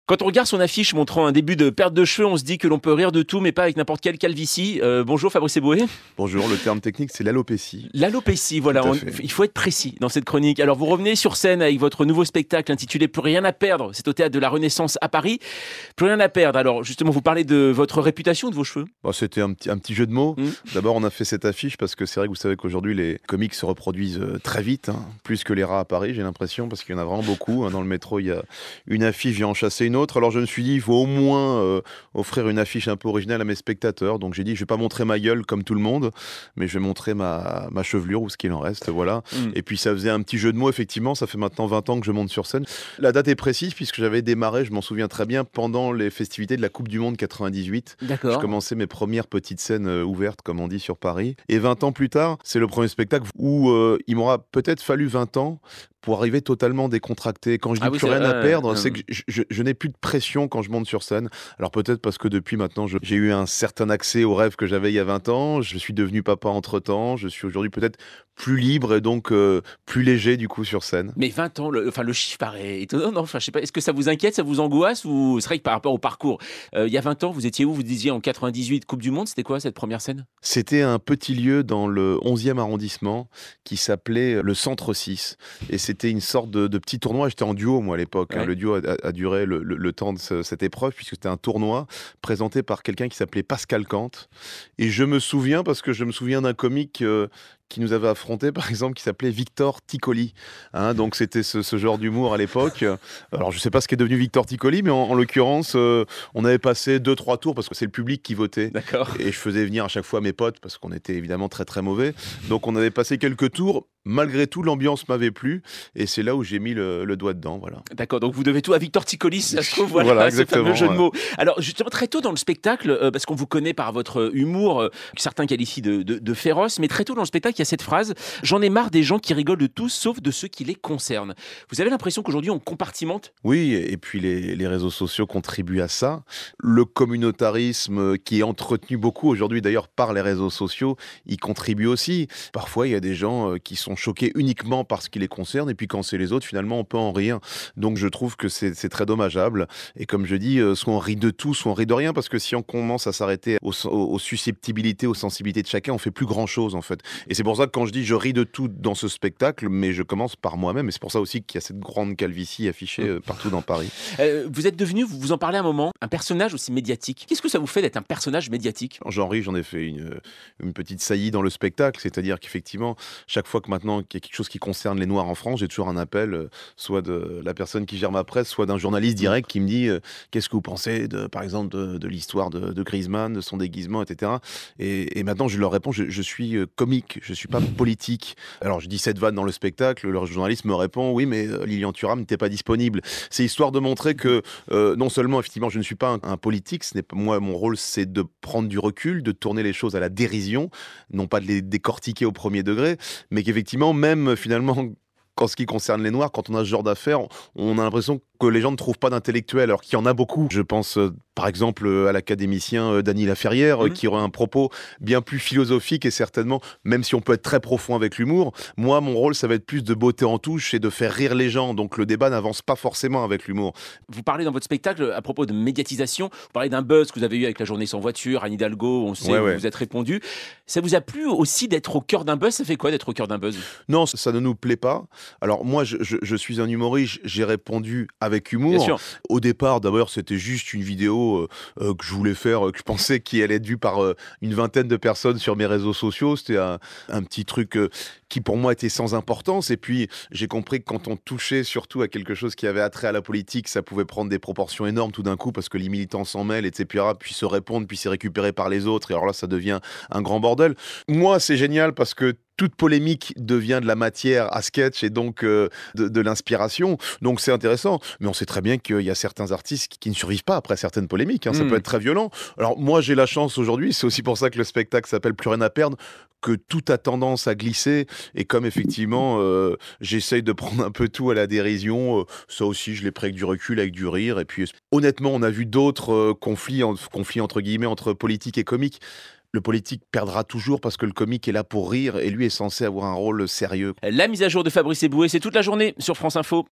Quand on regarde son affiche montrant un début de perte de cheveux, on se dit que l'on peut rire de tout, mais pas avec n'importe quelle calvitie. Bonjour Fabrice Eboué. Bonjour, le terme technique c'est l'alopécie. L'alopécie, Tout voilà, à fait. il faut être précis dans cette chronique. Alors vous revenez sur scène avec votre nouveau spectacle intitulé Plus rien à perdre, c'est au Théâtre de la Renaissance à Paris. Plus rien à perdre, alors justement vous parlez de votre réputation, de vos cheveux. Bon, c'était un petit jeu de mots. Mm. D'abord, on a fait cette affiche parce que c'est vrai que vous savez qu'aujourd'hui, les comiques se reproduisent très vite, hein, plus que les rats à Paris, j'ai l'impression, parce qu'il y en a vraiment beaucoup. Hein. Dans le métro, il y a une affiche, vient en chasser une autre. Alors je me suis dit, il faut au moins offrir une affiche un peu originale à mes spectateurs. Donc j'ai dit, je vais pas montrer ma gueule comme tout le monde, mais je vais montrer ma chevelure ou ce qu'il en reste. Voilà. Mm. Et puis ça faisait un petit jeu de mots, effectivement. Ça fait maintenant 20 ans que je monte sur scène. La date est précise puisque j'avais démarré, je m'en souviens très bien, pendant les festivités de la Coupe du Monde 98. Je D'accord. commençais mes premières petites scènes ouvertes, comme on dit, sur Paris. Et 20 ans plus tard, c'est le premier spectacle où il m'aura peut-être fallu 20 ans pour arriver totalement décontracté. Quand je dis Ah oui, plus c'est rien à vrai, perdre, c'est que je n'ai plus de pression quand je monte sur scène. Alors peut-être parce que depuis maintenant, j'ai eu un certain accès aux rêves que j'avais il y a 20 ans. Je suis devenu papa entre-temps. Je suis aujourd'hui peut-être plus libre et donc plus léger du coup sur scène. Mais 20 ans, le chiffre paraît étonnant, non, enfin, je sais pas, est-ce que ça vous inquiète, ça vous angoisse ou c'est vrai que par rapport au parcours, il y a 20 ans, vous étiez où? Vous disiez en 98, Coupe du Monde, c'était quoi cette première scène? C'était un petit lieu dans le 11e arrondissement qui s'appelait le Centre 6. Et c'était une sorte de petit tournoi. J'étais en duo, moi, à l'époque. Hein. Ouais. Le duo a duré le temps de cette épreuve, puisque c'était un tournoi présenté par quelqu'un qui s'appelait Pascal Kant. Et je me souviens, parce que je me souviens d'un comique qui nous avait affronté, par exemple, qui s'appelait Victor Ticoli. Hein, donc c'était ce genre d'humour à l'époque. Alors je ne sais pas ce qu'est devenu Victor Ticoli, mais en l'occurrence, on avait passé 2-3 tours, parce que c'est le public qui votait. D'accord. Et je faisais venir à chaque fois mes potes parce qu'on était évidemment très très mauvais. Donc on avait passé quelques tours. Malgré tout, l'ambiance m'avait plu et c'est là où j'ai mis le doigt dedans. Voilà. D'accord, donc vous devez tout à Victor Ticolis, ça se trouve, voilà, Voilà, ce fameux exactement. jeu de Ouais. mots. Alors justement, très tôt dans le spectacle, parce qu'on vous connaît par votre humour, que certains qualifient de féroce, mais très tôt dans le spectacle, il y a cette phrase: «J'en ai marre des gens qui rigolent de tout, sauf de ceux qui les concernent». Vous avez l'impression qu'aujourd'hui, on compartimente? Oui, et puis les réseaux sociaux contribuent à ça. Le communautarisme qui est entretenu beaucoup aujourd'hui d'ailleurs par les réseaux sociaux, y contribue aussi. Parfois, il y a des gens qui sont choqués uniquement par ce qui les concerne, et puis quand c'est les autres, finalement, on peut en rire. Donc je trouve que c'est très dommageable. Et comme je dis, soit on rit de tout, soit on rit de rien, parce que si on commence à s'arrêter aux susceptibilités, aux sensibilités de chacun, on fait plus grand-chose en fait. Et c'est pour ça que quand je dis je ris de tout dans ce spectacle, mais je commence par moi-même. Et c'est pour ça aussi qu'il y a cette grande calvitie affichée partout dans Paris. Vous êtes devenu, vous en parlez à un moment, un personnage aussi médiatique. Qu'est-ce que ça vous fait d'être un personnage médiatique? J'en ris, j'en ai fait une petite saillie dans le spectacle, c'est-à-dire qu'effectivement, chaque fois que maintenant qu'il y a quelque chose qui concerne les Noirs en France, j'ai toujours un appel, soit de la personne qui gère ma presse, soit d'un journaliste direct qui me dit qu'est-ce que vous pensez, par exemple, de l'histoire de Griezmann, de son déguisement, etc. Et maintenant, je leur réponds, je suis comique, je suis pas politique. Alors, je dis cette vanne dans le spectacle, le journaliste me répond, oui, mais Lilian Thuram n'était pas disponible. C'est histoire de montrer que non seulement, effectivement, je ne suis pas un politique, ce n'est pas moi, mon rôle, c'est de prendre du recul, de tourner les choses à la dérision, non pas de les décortiquer au premier degré, mais qu'effectivement, même finalement, qu'en ce qui concerne les Noirs, quand on a ce genre d'affaires, on a l'impression que les gens ne trouvent pas d'intellectuels, alors qu'il y en a beaucoup. Je pense par exemple à l'académicien Dany Laferrière, qui aurait un propos bien plus philosophique et certainement, même si on peut être très profond avec l'humour, moi, mon rôle, ça va être plus de beauté en touche et de faire rire les gens. Donc le débat n'avance pas forcément avec l'humour. Vous parlez dans votre spectacle, à propos de médiatisation, vous parlez d'un buzz que vous avez eu avec la journée sans voiture, Anne Hidalgo, on sait, Ouais, vous ouais. vous êtes répondu. Ça vous a plu aussi d'être au cœur d'un buzz? Ça fait quoi d'être au cœur d'un buzz? Non, ça ne nous plaît pas. Alors moi, je suis un humoriste, j'ai répondu avec Bien humour. sûr. Au départ, d'abord, c'était juste une vidéo que je voulais faire, que je pensais qu'il allait être vue par une vingtaine de personnes sur mes réseaux sociaux. C'était un petit truc qui, pour moi, était sans importance. Et puis, j'ai compris que quand on touchait surtout à quelque chose qui avait attrait à la politique, ça pouvait prendre des proportions énormes tout d'un coup, parce que les militants s'en mêlent, etc., puis se répondent, puis c'est récupéré par les autres. Et alors là, ça devient un grand bordel. Moi, c'est génial parce que toute polémique devient de la matière à sketch et donc de l'inspiration. Donc c'est intéressant. Mais on sait très bien qu'il y a certains artistes qui ne survivent pas après certaines polémiques. Hein. Ça peut être très violent. Alors moi, j'ai la chance aujourd'hui, c'est aussi pour ça que le spectacle s'appelle Plus rien à perdre, que tout a tendance à glisser. Et comme effectivement, j'essaye de prendre un peu tout à la dérision, ça aussi, je l'ai pris avec du recul, avec du rire. Et puis honnêtement, on a vu d'autres conflits entre guillemets, entre politique et comique. Le politique perdra toujours parce que le comique est là pour rire et lui est censé avoir un rôle sérieux. La mise à jour de Fabrice Eboué, c'est toute la journée sur France Info.